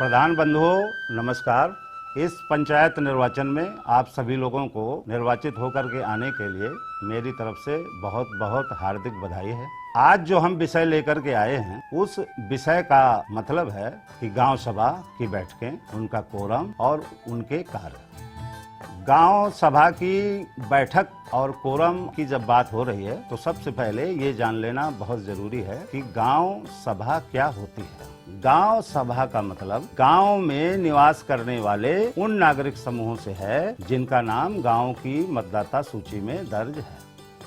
प्रधान बंधुओं नमस्कार। इस पंचायत निर्वाचन में आप सभी लोगों को निर्वाचित होकर के आने के लिए मेरी तरफ से बहुत बहुत हार्दिक बधाई है। आज जो हम विषय लेकर के आए हैं उस विषय का मतलब है कि गांव सभा की बैठकें, उनका कोरम और उनके कार्य। गांव सभा की बैठक और कोरम की जब बात हो रही है तो सबसे पहले ये जान लेना बहुत जरूरी है कि गांव सभा क्या होती है। गांव सभा का मतलब गांव में निवास करने वाले उन नागरिक समूहों से है जिनका नाम गांव की मतदाता सूची में दर्ज है।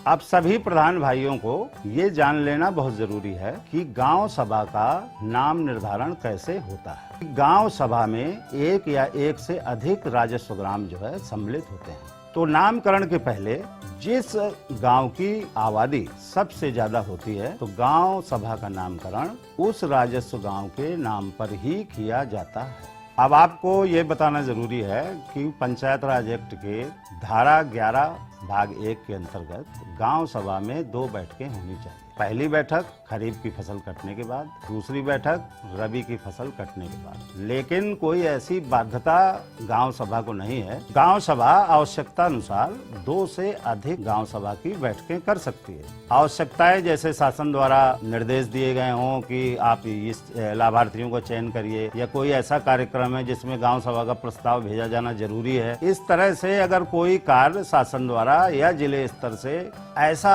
अब सभी प्रधान भाइयों को ये जान लेना बहुत जरूरी है कि गांव सभा का नाम निर्धारण कैसे होता है। गांव सभा में एक या एक से अधिक राजस्व ग्राम जो है सम्मिलित होते हैं। तो नामकरण के पहले जिस गांव की आबादी सबसे ज्यादा होती है तो गांव सभा का नामकरण उस राजस्व गांव के नाम पर ही किया जाता है। अब आपको ये बताना जरूरी है कि पंचायत राज एक्ट के धारा 11 भाग 1 के अंतर्गत गांव सभा में 2 बैठकें होनी चाहिए। पहली बैठक खरीफ की फसल कटने के बाद, दूसरी बैठक रबी की फसल कटने के बाद। लेकिन कोई ऐसी बाध्यता गांव सभा को नहीं है। गांव सभा आवश्यकता अनुसार 2 से अधिक गांव सभा की बैठकें कर सकती है। आवश्यकताएं जैसे शासन द्वारा निर्देश दिए गए हों कि आप इस लाभार्थियों को चयन करिए, या कोई ऐसा कार्यक्रम है जिसमें गांव सभा का प्रस्ताव भेजा जाना जरूरी है। इस तरह से अगर कोई कार्य शासन द्वारा या जिले स्तर से ऐसा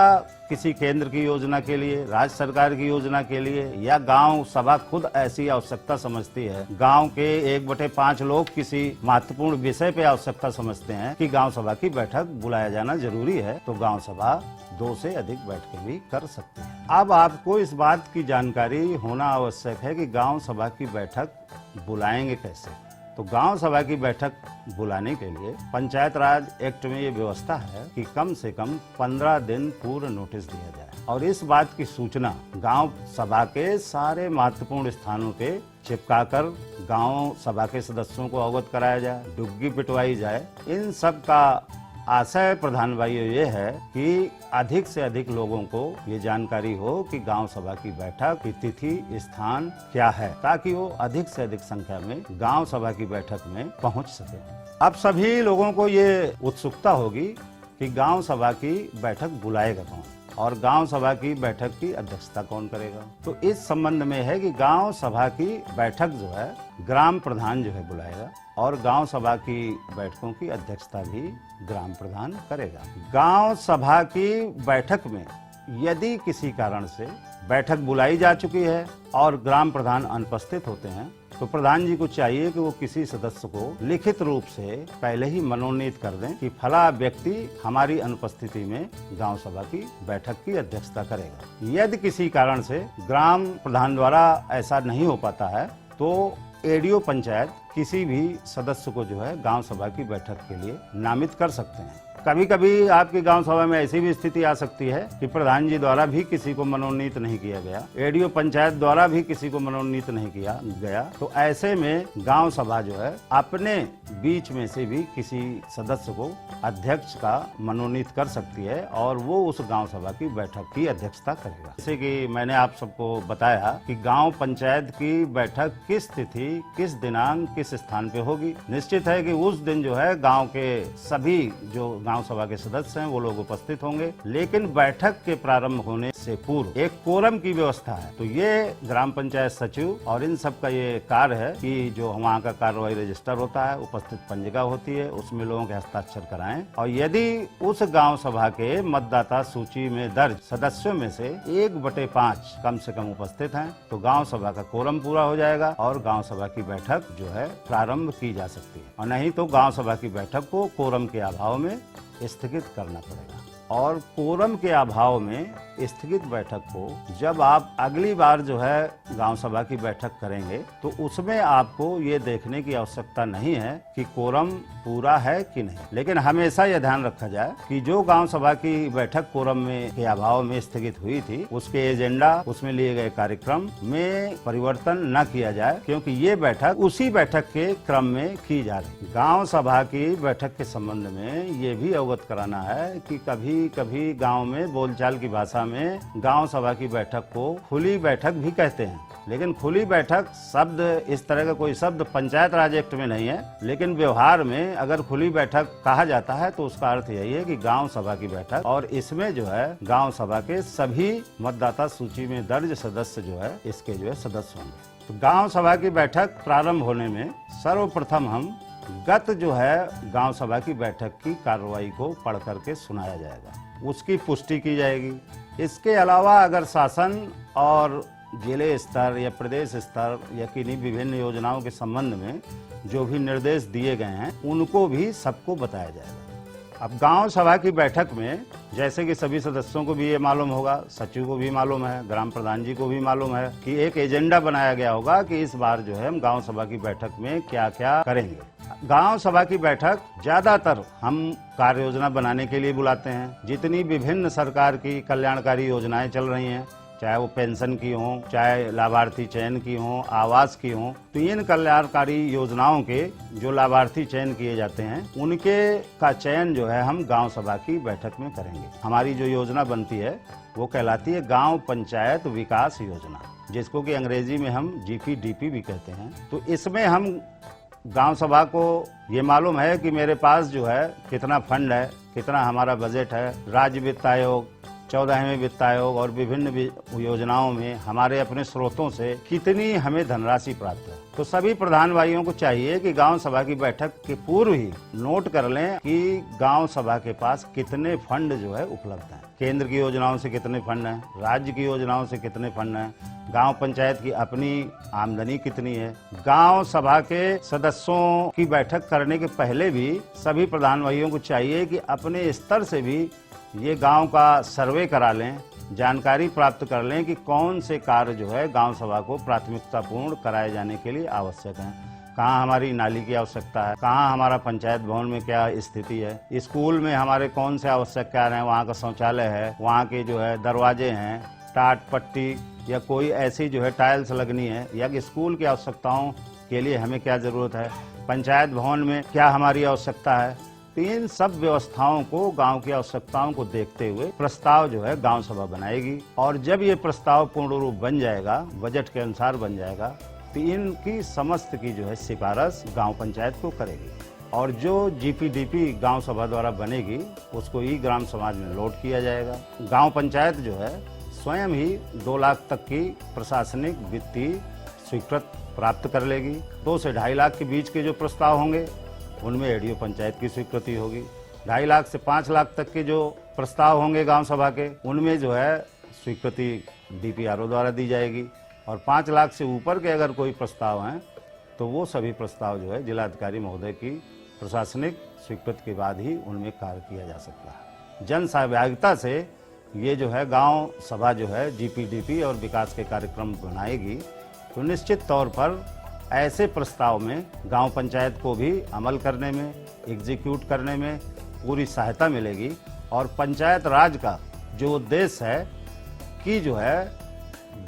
किसी केंद्र की योजना के लिए, राज्य सरकार की योजना के लिए, या गांव सभा खुद ऐसी आवश्यकता समझती है, गांव के 1/5 लोग किसी महत्वपूर्ण विषय पे आवश्यकता समझते हैं कि गांव सभा की बैठक बुलाया जाना जरूरी है, तो गांव सभा 2 से अधिक बैठकें भी कर सकती है। अब आपको इस बात की जानकारी होना आवश्यक है कि गांव सभा की बैठक बुलाएंगे कैसे। तो गांव सभा की बैठक बुलाने के लिए पंचायत राज एक्ट में ये व्यवस्था है कि कम से कम 15 दिन पूर्व नोटिस दिया जाए और इस बात की सूचना गांव सभा के सारे महत्वपूर्ण स्थानों पे चिपकाकर गांव सभा के सदस्यों को अवगत कराया जाए, डुग्गी पिटवाई जाए। इन सब का आशय प्रधान भाइयों ये है कि अधिक से अधिक लोगों को ये जानकारी हो कि गांव सभा की बैठक की तिथि स्थान क्या है, ताकि वो अधिक से अधिक संख्या में गांव सभा की बैठक में पहुंच सके। अब सभी लोगों को ये उत्सुकता होगी कि गांव सभा की बैठक बुलाएगा कौन और गांव सभा की बैठक की अध्यक्षता कौन करेगा। तो इस संबंध में है कि गांव सभा की बैठक जो है ग्राम प्रधान जो है बुलाएगा और गांव सभा की बैठकों की अध्यक्षता भी ग्राम प्रधान करेगा। गांव सभा की बैठक में यदि किसी कारण से बैठक बुलाई जा चुकी है और ग्राम प्रधान अनुपस्थित होते हैं तो प्रधान जी को चाहिए कि वो किसी सदस्य को लिखित रूप से पहले ही मनोनीत कर दें कि फला व्यक्ति हमारी अनुपस्थिति में गांव सभा की बैठक की अध्यक्षता करेगा। यदि किसी कारण से ग्राम प्रधान द्वारा ऐसा नहीं हो पाता है तो एडीओ पंचायत किसी भी सदस्य को जो है गांव सभा की बैठक के लिए नामित कर सकते हैं। कभी कभी आपकी गांव सभा में ऐसी भी स्थिति आ सकती है कि प्रधान जी द्वारा भी किसी को मनोनीत नहीं किया गया, एडीओ पंचायत द्वारा भी किसी को मनोनीत नहीं किया गया, तो ऐसे में गांव सभा जो है अपने बीच में से भी किसी सदस्य को अध्यक्ष का मनोनीत कर सकती है और वो उस गांव सभा की बैठक की अध्यक्षता करेगा। जैसे कि मैंने आप सबको बताया कि गांव पंचायत की बैठक किस तिथि, किस दिनांक, किस स्थान पे होगी। निश्चित है कि उस दिन जो है गांव के सभी जो गांव सभा के सदस्य हैं वो लोग उपस्थित होंगे, लेकिन बैठक के प्रारंभ होने से पूर्व एक कोरम की व्यवस्था है। तो ये ग्राम पंचायत सचिव और इन सब का ये कार्य है कि जो वहाँ का कार्रवाई रजिस्टर होता है, उपस्थित पंजिका होती है, उसमें लोगों के हस्ताक्षर कराएं और यदि उस गांव सभा के मतदाता सूची में दर्ज सदस्यों में से 1/5 कम से कम उपस्थित हैं तो गांव सभा का कोरम पूरा हो जाएगा और गांव सभा की बैठक जो है प्रारंभ की जा सकती है। और नहीं तो गांव सभा की बैठक को कोरम के अभाव में स्थगित करना पड़ेगा। और कोरम के अभाव में स्थगित बैठक को जब आप अगली बार जो है गांव सभा की बैठक करेंगे तो उसमें आपको ये देखने की आवश्यकता नहीं है कि कोरम पूरा है कि नहीं, लेकिन हमेशा यह ध्यान रखा जाए कि जो गांव सभा की बैठक कोरम में के अभाव में स्थगित हुई थी उसके एजेंडा, उसमें लिए गए कार्यक्रम में परिवर्तन न किया जाए, क्योंकि ये बैठक उसी बैठक के क्रम में की जा रही। गाँव सभा की बैठक के संबंध में ये भी अवगत कराना है कि कभी कभी गाँव में बोलचाल की भाषा में गांव सभा की बैठक को खुली बैठक भी कहते हैं। लेकिन खुली बैठक शब्द, इस तरह का कोई शब्द पंचायत राज एक्ट में नहीं है, लेकिन व्यवहार में अगर खुली बैठक कहा जाता है तो उसका अर्थ यही है कि गांव सभा की बैठक, और इसमें जो है गांव सभा के सभी मतदाता सूची में दर्ज सदस्य जो है इसके जो है सदस्य होंगे। तो गांव सभा की बैठक प्रारंभ होने में सर्वप्रथम हम गत जो है गांव सभा की बैठक की कार्रवाई को पढ़ करके सुनाया जाएगा, उसकी पुष्टि की जाएगी। इसके अलावा अगर शासन और जिले स्तर या प्रदेश स्तर या किन्हीं विभिन्न योजनाओं के संबंध में जो भी निर्देश दिए गए हैं उनको भी सबको बताया जाएगा। अब गांव सभा की बैठक में जैसे कि सभी सदस्यों को भी ये मालूम होगा, सचिव को भी मालूम है, ग्राम प्रधान जी को भी मालूम है कि एक एजेंडा बनाया गया होगा कि इस बार जो है हम गांव सभा की बैठक में क्या क्या करेंगे। गांव सभा की बैठक ज्यादातर हम कार्य योजना बनाने के लिए बुलाते हैं। जितनी विभिन्न सरकार की कल्याणकारी योजनाएं चल रही हैं, चाहे वो पेंशन की हो, चाहे लाभार्थी चयन की हो, आवास की हो, तो इन कल्याणकारी योजनाओं के जो लाभार्थी चयन किए जाते हैं उनके का चयन जो है हम गांव सभा की बैठक में करेंगे। हमारी जो योजना बनती है वो कहलाती है गांव पंचायत विकास योजना, जिसको कि अंग्रेजी में हम GPDP भी कहते हैं। तो इसमें हम गांव सभा को ये मालूम है कि मेरे पास जो है कितना फंड है, कितना हमारा बजट है। राज्य वित्त आयोग, 14वें वित्त आयोग और विभिन्न योजनाओं में हमारे अपने स्रोतों से कितनी हमें धनराशि प्राप्त है। तो सभी प्रधान भाइयों को चाहिए कि गांव सभा की बैठक के पूर्व ही नोट कर लें कि गांव सभा के पास कितने फंड जो है उपलब्ध हैं। केंद्र की योजनाओं से कितने फंड हैं, राज्य की योजनाओं से कितने फंड हैं, गांव पंचायत की अपनी आमदनी कितनी है। गांव सभा के सदस्यों की बैठक करने के पहले भी सभी प्रधान भाइयों को चाहिए कि अपने स्तर से भी ये गांव का सर्वे करा लें, जानकारी प्राप्त कर लें कि कौन से कार्य जो है गांव सभा को प्राथमिकतापूर्ण कराए जाने के लिए आवश्यक हैं। कहाँ हमारी नाली की आवश्यकता है, कहाँ हमारा पंचायत भवन में क्या स्थिति है, स्कूल में हमारे कौन से आवश्यक कार्य हैं, वहाँ का शौचालय है, वहाँ के जो है दरवाजे हैं, टाट पट्टी या कोई ऐसी जो है टाइल्स लगनी है, या स्कूल की आवश्यकताओं के लिए हमें क्या जरूरत है, पंचायत भवन में क्या हमारी आवश्यकता है। तो इन सब व्यवस्थाओं को, गांव की आवश्यकताओं को देखते हुए प्रस्ताव जो है गांव सभा बनाएगी, और जब ये प्रस्ताव पूर्ण रूप बन जाएगा, बजट के अनुसार बन जाएगा, तो इनकी समस्त की जो है सिफारिश गांव पंचायत को करेगी, और जो GPDP गांव सभा द्वारा बनेगी उसको ही ग्राम समाज में लोड किया जाएगा। गांव पंचायत जो है स्वयं ही 2 लाख तक की प्रशासनिक वित्तीय स्वीकृत प्राप्त कर लेगी। 2 से 2.5 लाख के बीच के जो प्रस्ताव होंगे उनमें ADO पंचायत की स्वीकृति होगी। 2.5 लाख से 5 लाख तक के जो प्रस्ताव होंगे गांव सभा के, उनमें जो है स्वीकृति DPRO द्वारा दी जाएगी, और 5 लाख से ऊपर के अगर कोई प्रस्ताव हैं तो वो सभी प्रस्ताव जो है जिलाधिकारी महोदय की प्रशासनिक स्वीकृति के बाद ही उनमें कार्य किया जा सकता है। जन सहभागिता से ये जो है गांव सभा जो है GPDP और विकास के कार्यक्रम बनाएगी, तो निश्चित तौर पर ऐसे प्रस्ताव में गांव पंचायत को भी अमल करने में, एग्जीक्यूट करने में पूरी सहायता मिलेगी, और पंचायत राज का जो उद्देश्य है कि जो है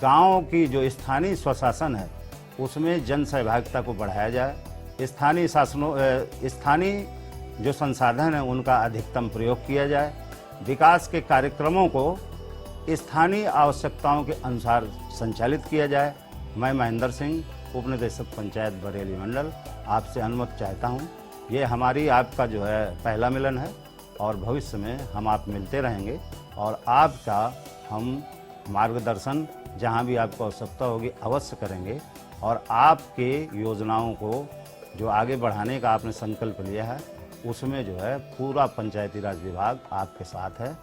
गांव की जो स्थानीय स्वशासन है उसमें जन सहभागिता को बढ़ाया जाए, स्थानीय जो संसाधन है उनका अधिकतम प्रयोग किया जाए, विकास के कार्यक्रमों को स्थानीय आवश्यकताओं के अनुसार संचालित किया जाए। मैं महेंद्र सिंह, उपनिदेशक पंचायत बरेली मंडल, आपसे अनुमति चाहता हूँ। ये हमारी आपका जो है पहला मिलन है, और भविष्य में हम आप मिलते रहेंगे, और आपका हम मार्गदर्शन जहाँ भी आपको आवश्यकता होगी अवश्य करेंगे, और आपके योजनाओं को जो आगे बढ़ाने का आपने संकल्प लिया है उसमें जो है पूरा पंचायती राज विभाग आपके साथ है,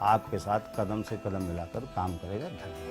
आपके साथ कदम से कदम मिलाकर काम करेगा। धन्यवाद।